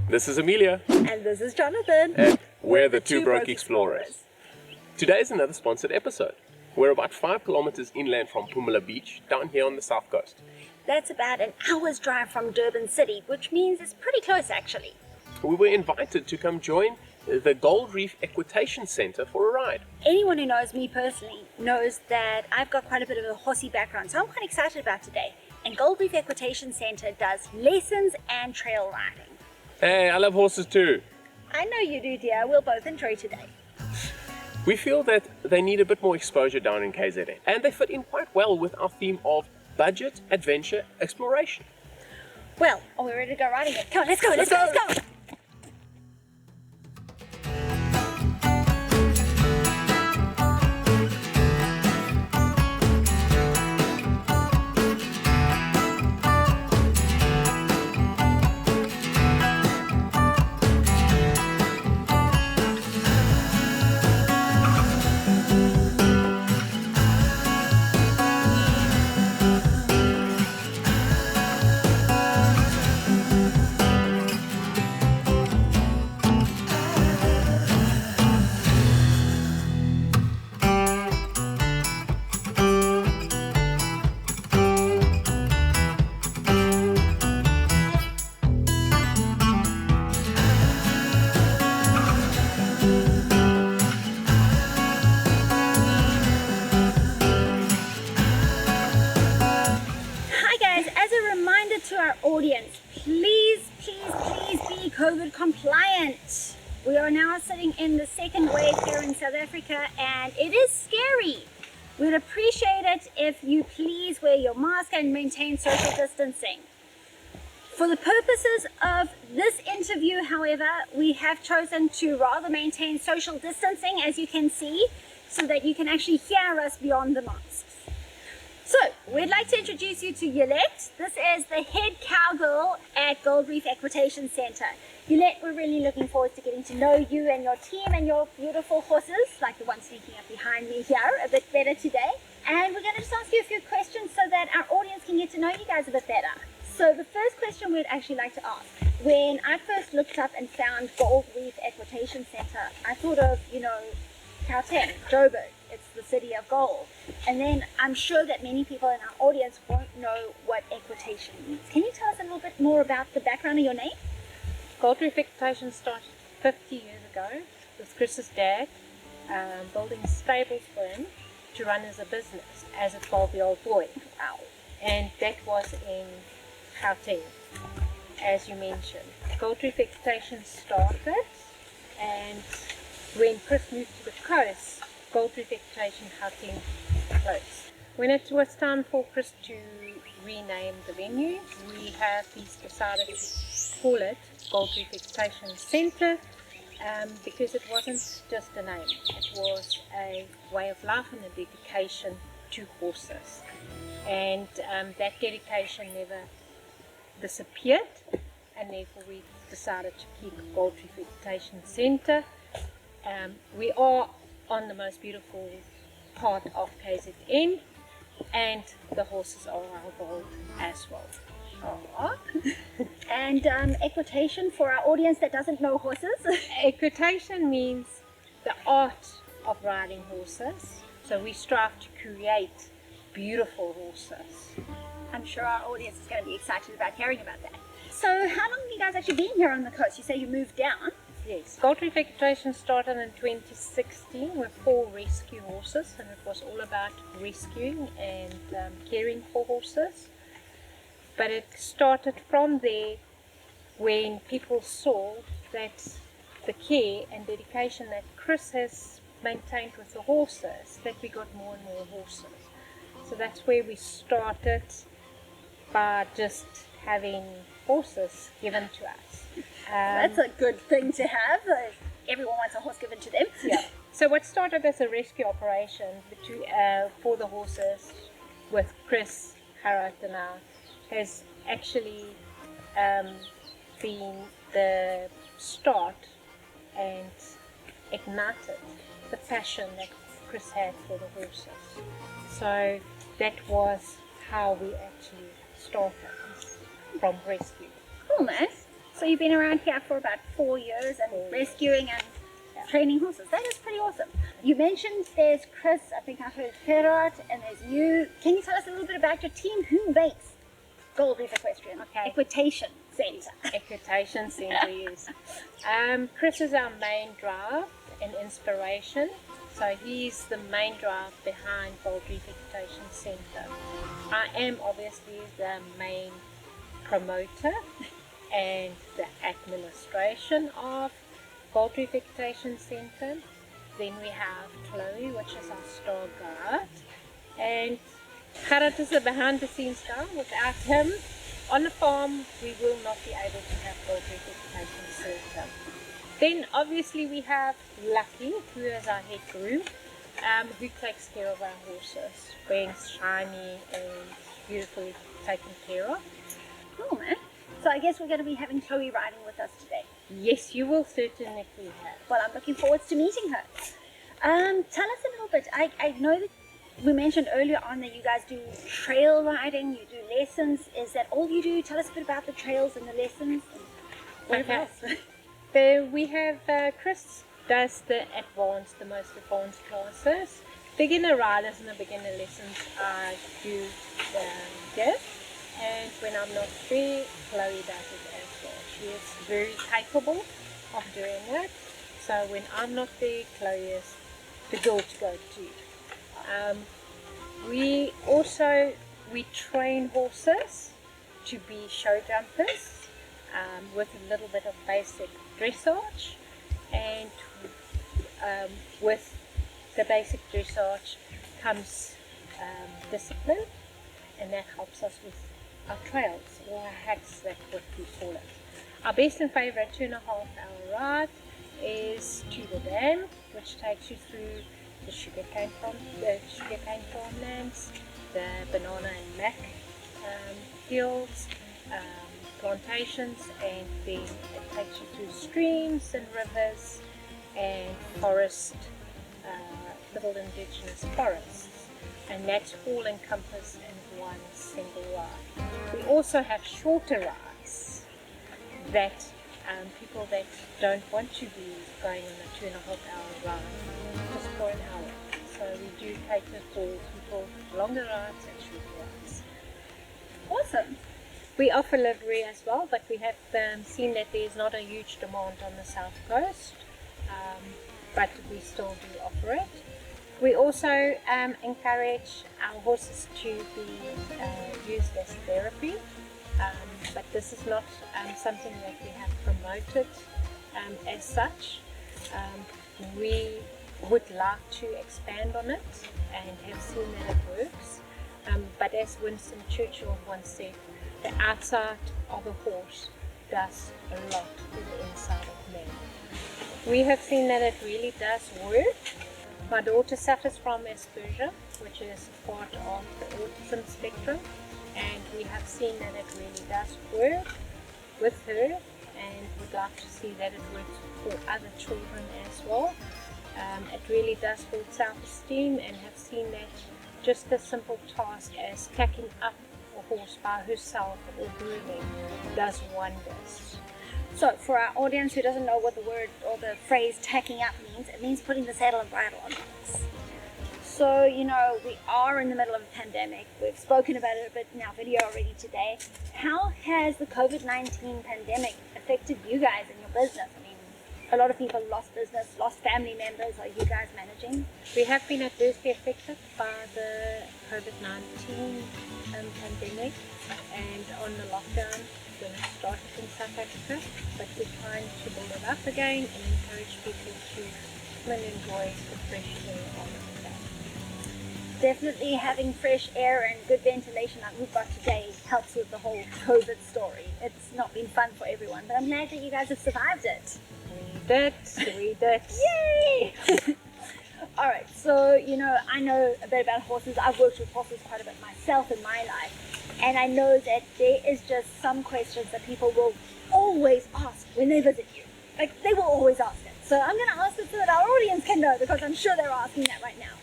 This is Amelia. And this is Jonathan. And we're the Two Broke Explorers. Today is another sponsored episode. We're about 5 kilometers inland from Pumula Beach, down here on the south coast. That's about an hour's drive from Durban City, which means it's pretty close actually. We were invited to come join the Gold Reef Equitation Center for a ride. Anyone who knows me personally knows that I've got quite a bit of a horsey background, so I'm quite excited about today. And Gold Reef Equitation Center does lessons and trail riding. Hey, I love horses too. I know you do, dear. We'll both enjoy today. We feel that they need a bit more exposure down in KZN, and they fit in quite well with our theme of budget, adventure, exploration. Well, are we ready to go riding it? Come on, let's go, let's go! Audience, please be COVID compliant. We are now sitting in the second wave here in South Africa and it is scary. We'd appreciate it if you please wear your mask and maintain social distancing. For the purposes of this interview, however, we have chosen to rather maintain social distancing, as you can see, so that you can actually hear us beyond the masks. So, we'd like to introduce you to Yolette. This is the head cowgirl at Gold Reef Equitation Center. Yolette, we're really looking forward to getting to know you and your team and your beautiful horses, like the one sneaking up behind me here, a bit better today. And we're going to just ask you a few questions so that our audience can get to know you guys a bit better. So the first question we'd actually like to ask, when I first looked up and found Gold Reef Equitation Center, I thought of, Gauteng, Joburg. It's the city of gold. And then I'm sure that many people in our audience won't know what equitation means. Can you tell us a little bit more about the background of your name? Gold Reef Equitation started 50 years ago with Chris's dad, building stables for him to run as a business as a 12-year-old boy. Wow. And that was in Gauteng, as you mentioned. Gold Reef Equitation started, and when Chris moved to the coast, Gold Reef Equitation Gauteng closed. When it was time for Chris to rename the venue, we have decided to call it Gold Reef Equitation Center because it wasn't just a name, it was a way of life and a dedication to horses. And that dedication never disappeared, and therefore we decided to keep Gold Reef Equitation Center. We are on the most beautiful part of KZN, and the horses are our gold as well. And equitation, for our audience that doesn't know horses? Equitation means the art of riding horses, so we strive to create beautiful horses. I'm sure our audience is going to be excited about hearing about that. So how long have you guys actually been here on the coast? You say you moved down? Yes, Gold Reef Equitation started in 2016 with 4 rescue horses, and it was all about rescuing and caring for horses. But it started from there when people saw that the care and dedication that Chris has maintained with the horses, that we got more and more horses. So that's where we started, by just having horses given to us. That's a good thing to have. Everyone wants a horse given to them. Yeah. So what started as a rescue operation for the horses with Chris, Harald and I, has actually been the start and ignited the passion that Chris had for the horses. So that was how we actually started, from rescue. Cool, man. So you've been around here for about 4 years and rescuing and training horses. That is pretty awesome. You mentioned there's Chris, I think I heard Gerard, and there's you. Can you tell us a little bit about your team? Who makes Gold Reef Equestrian Equitation Centre? Equitation Centre, yes. Chris is our main drive and inspiration. So he's the main drive behind Gold Reef Equitation Centre. I am obviously the main promoter and the administration of Gold Reef Equitation Centre. Then we have Chloe, which is our star guide, and Gerard is the behind the scenes guy. Without him on the farm, we will not be able to have Gold Reef Equitation Centre. Then obviously we have Lucky, who is our head groom, who takes care of our horses, being shiny and beautifully taken care of. Cool, man. So I guess we're going to be having Chloe riding with us today. Yes, you will certainly have. Well, I'm looking forward to meeting her. Tell us a little bit. I know that we mentioned earlier on that you guys do trail riding, you do lessons. Is that all you do? Tell us a bit about the trails and the lessons. What else? We have Chris does the most advanced classes. Beginner riders and the beginner lessons I do give. And when I'm not free, Chloe does it as well. She is very capable of doing it. So when I'm not there, Chloe is the girl to go to. We train horses to be show jumpers with a little bit of basic dressage, and with the basic dressage comes discipline, and that helps us with our trails, or our hacks, that's what we call it. Our best and favourite 2.5 hour ride is to the dam, which takes you through the sugarcane farmlands, the banana and mac fields, plantations, and then it takes you through streams and rivers and forest, little indigenous forests, and that's all encompassed in one single ride. We also have shorter rides that people that don't want to be going on a 2.5 hour ride just for an hour. So we do cater for people longer rides and shorter rides. Awesome. We offer livery as well, but we have seen that there's not a huge demand on the south coast, but we still do offer it. We also encourage our horses to be used as therapy, but this is not something that we have promoted as such. We would like to expand on it and have seen that it works, but as Winston Churchill once said, the outside of a horse does a lot to the inside of man. We have seen that it really does work. My daughter suffers from Asperger, which is part of the autism spectrum, and we have seen that it really does work with her, and we'd like to see that it works for other children as well. It really does build self-esteem, and have seen that just a simple task as tacking up a horse by herself or grooming does wonders. So for our audience who doesn't know what the word or the phrase tacking up means, it means putting the saddle and bridle on the horse. So, you know, we are in the middle of a pandemic. We've spoken about it a bit in our video already today. How has the COVID-19 pandemic affected you guys and your business? I mean, a lot of people lost business, lost family members. Are you guys managing? We have been adversely affected by the COVID-19 pandemic and on the lockdown when it started in South Africa, but we're trying to build it up again and encourage people to come and enjoy the fresh air on the day. Definitely having fresh air and good ventilation like we've got today helps with the whole COVID story. It's not been fun for everyone, but I'm glad that you guys have survived it. We did. Yay! Alright, so, you know, I know a bit about horses. I've worked with horses quite a bit myself in my life. And I know that there is just some questions that people will always ask when they visit you. Like, they will always ask it. So I'm going to ask it so that our audience can know, because I'm sure they're asking that right now.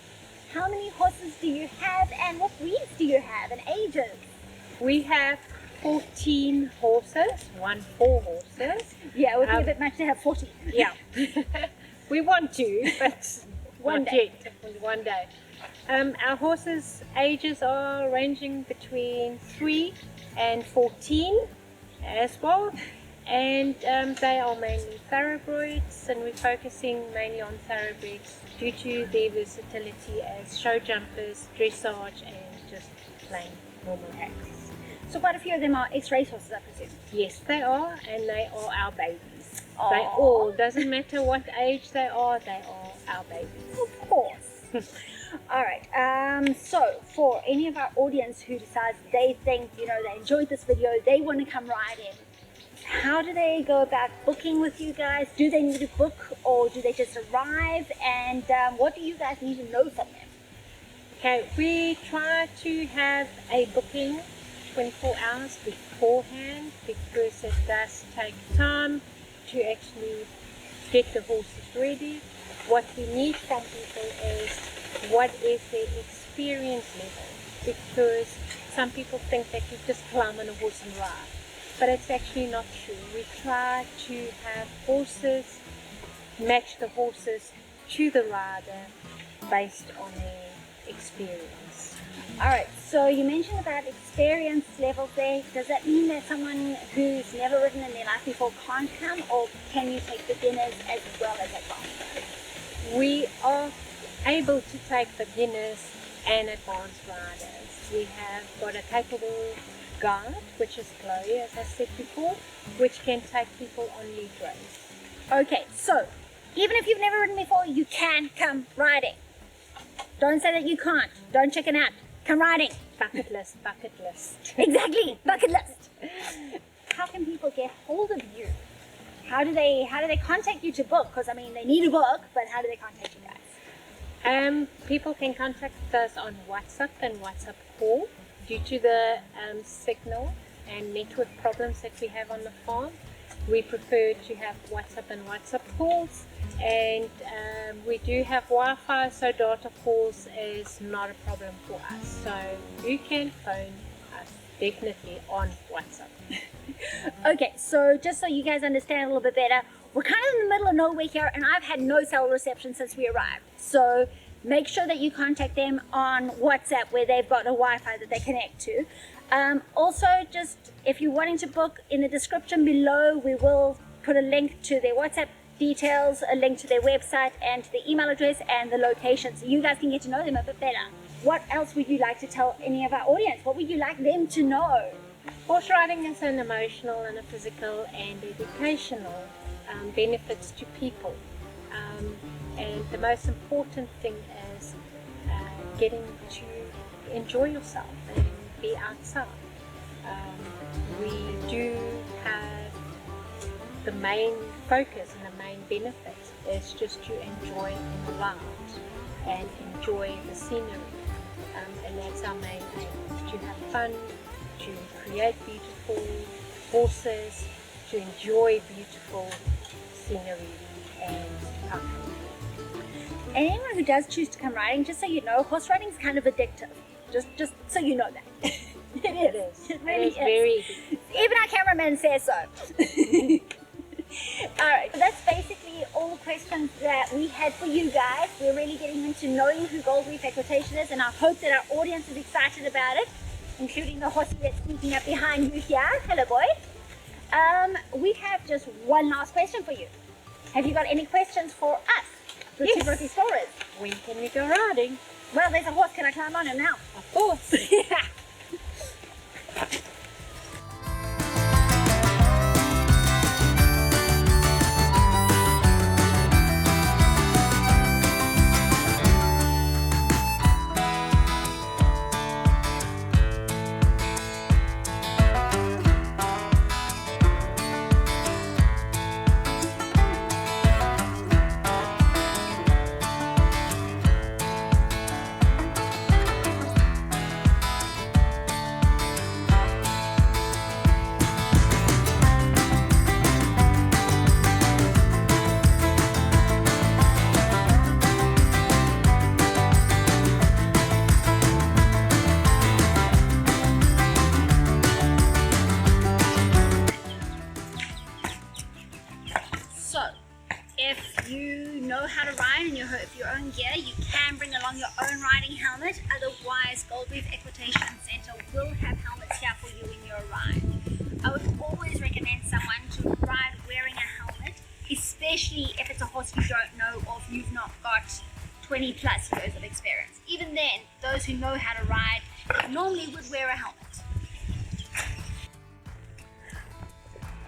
How many horses do you have, and what breeds do you have, and ages? We have 14 horses, 4 horses. Yeah, it would be a bit much to have 40. Yeah. We want to, but One not day. yet. One day. Our horses' ages are ranging between 3 and 14 as well. And they are mainly thoroughbreds, and we're focusing mainly on thoroughbreds due to their versatility as show jumpers, dressage, and just plain normal hacks. So quite a few of them are ex-race horses, I presume. Yes, they are, and they are our babies. Aw. They all, doesn't matter what age they are our babies. Of course. All right. So for any of our audience who decides they think, you know, they enjoyed this video, they want to come ride in, how do they go about booking with you guys? Do they need to book, or do they just arrive? And what do you guys need to know from them? Okay, we try to have a booking 24 hours beforehand because it does take time to actually get the horses ready. What we need from people is what is their experience level, because some people think that you just climb on a horse and ride, but it's actually not true. We try to have horses match the horses to the rider based on their experience. All right, so you mentioned about experience levels there. Does that mean that someone who's never ridden in their life before can't come, or can you take beginners as well as advanced? We are able to take beginners and advanced riders. We have got a capable guide, which is Chloe, as I said before, which can take people on lead race. Okay, so even if you've never ridden before, you can come riding. Don't say that you can't. Don't check it out. Come riding. Bucket list, bucket list. Exactly, bucket list. How can people get hold of you? How do they contact you to book? Because I mean, they need to book, but how do they contact you guys? People can contact us on WhatsApp and WhatsApp call. Due to the signal and network problems that we have on the farm, we prefer to have WhatsApp and WhatsApp calls, and we do have Wi-Fi, so data calls is not a problem for us. So you can phone us definitely on WhatsApp. Okay, so just so you guys understand a little bit better, we're kind of in the middle of nowhere here, and I've had no cell reception since we arrived. So make sure that you contact them on WhatsApp where they've got a Wi-Fi that they connect to. Also, just if you're wanting to book, in the description below, we will put a link to their WhatsApp details, a link to their website, and to their email address and the location, so you guys can get to know them a bit better. What else would you like to tell any of our audience? What would you like them to know? Horse riding is an emotional and a physical and educational benefits to people. And the most important thing is getting to enjoy yourself and be outside. We do have the main focus and the main benefit is just to enjoy the ride and enjoy the scenery. And that's our main aim, to have fun, to create beautiful horses, to enjoy beautiful scenery and outcomes. Anyone who does choose to come riding, just so you know, horse riding is kind of addictive. Just so you know that. It is. It really is. Very addictive. Even our cameraman says so. Alright, so that's basically all the questions that we had for you guys. We're really getting into knowing who Gold Reef Equitation is, and I hope that our audience is excited about it, including the horsey that's sneaking up behind you here. Hello, boy. We have just one last question for you. Have you got any questions for us, the Yes. two Brookie explorers? When can we go riding? Well, there's a horse. Can I climb on him now? Of course. Yeah. on gear, you can bring along your own riding helmet. Otherwise, Gold Reef Equitation Center will have helmets here for you in your ride. I would always recommend someone to ride wearing a helmet, especially if it's a horse you don't know or if you've not got 20 plus years of experience. Even then, those who know how to ride normally would wear a helmet.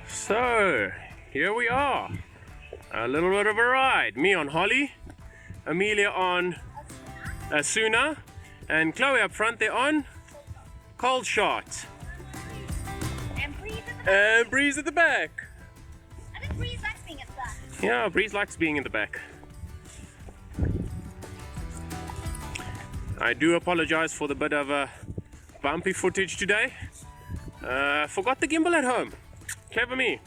So, here we are. A little bit of a ride. Me on Holly, Amelia on Asuna, and Chloe up front there on Cold Shot. And Breeze at the back. I think Breeze likes being at the back. Yeah, Breeze likes being in the back. I do apologize for the bit of bumpy footage today. Forgot the gimbal at home. Clever me.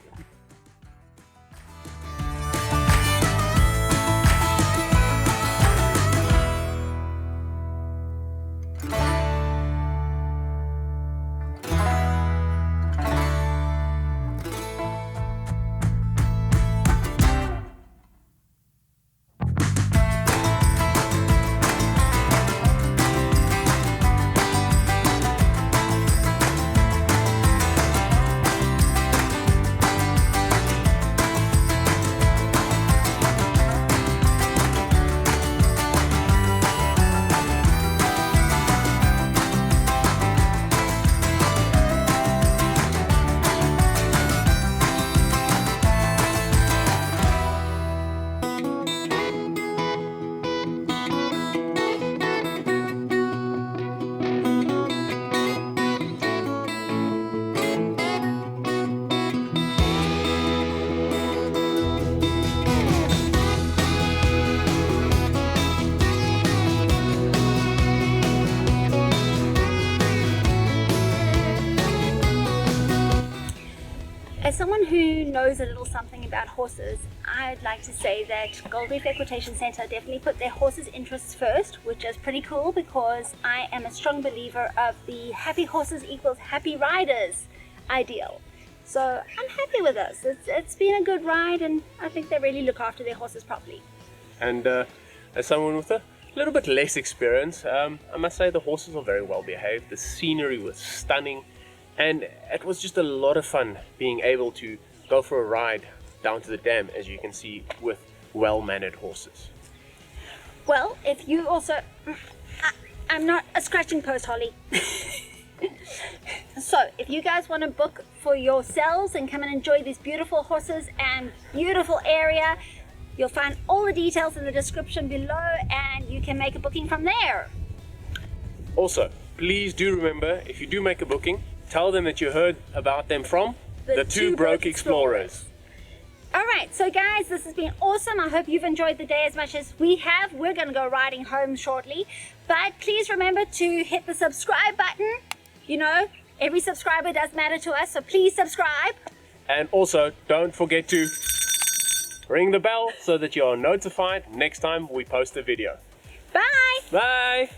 As someone who knows a little something about horses, I'd like to say that Gold Reef Equitation Center definitely put their horses' interests first, which is pretty cool because I am a strong believer of the happy horses equals happy riders ideal. So I'm happy with this. It's been a good ride and I think they really look after their horses properly. And as someone with a little bit less experience, I must say the horses are very well behaved. The scenery was stunning. And it was just a lot of fun being able to go for a ride down to the dam, as you can see, with well-mannered horses. Well, if you also... I'm not a scratching post, Holly. So, if you guys want to book for yourselves and come and enjoy these beautiful horses and beautiful area, you'll find all the details in the description below and you can make a booking from there. Also, please do remember, if you do make a booking, tell them that you heard about them from the Two Broke Explorers. Alright, so guys, this has been awesome. I hope you've enjoyed the day as much as we have. We're going to go riding home shortly. But please remember to hit the subscribe button. You know, every subscriber does matter to us, so please subscribe. And also, don't forget to ring the bell so that you're notified next time we post a video. Bye! Bye!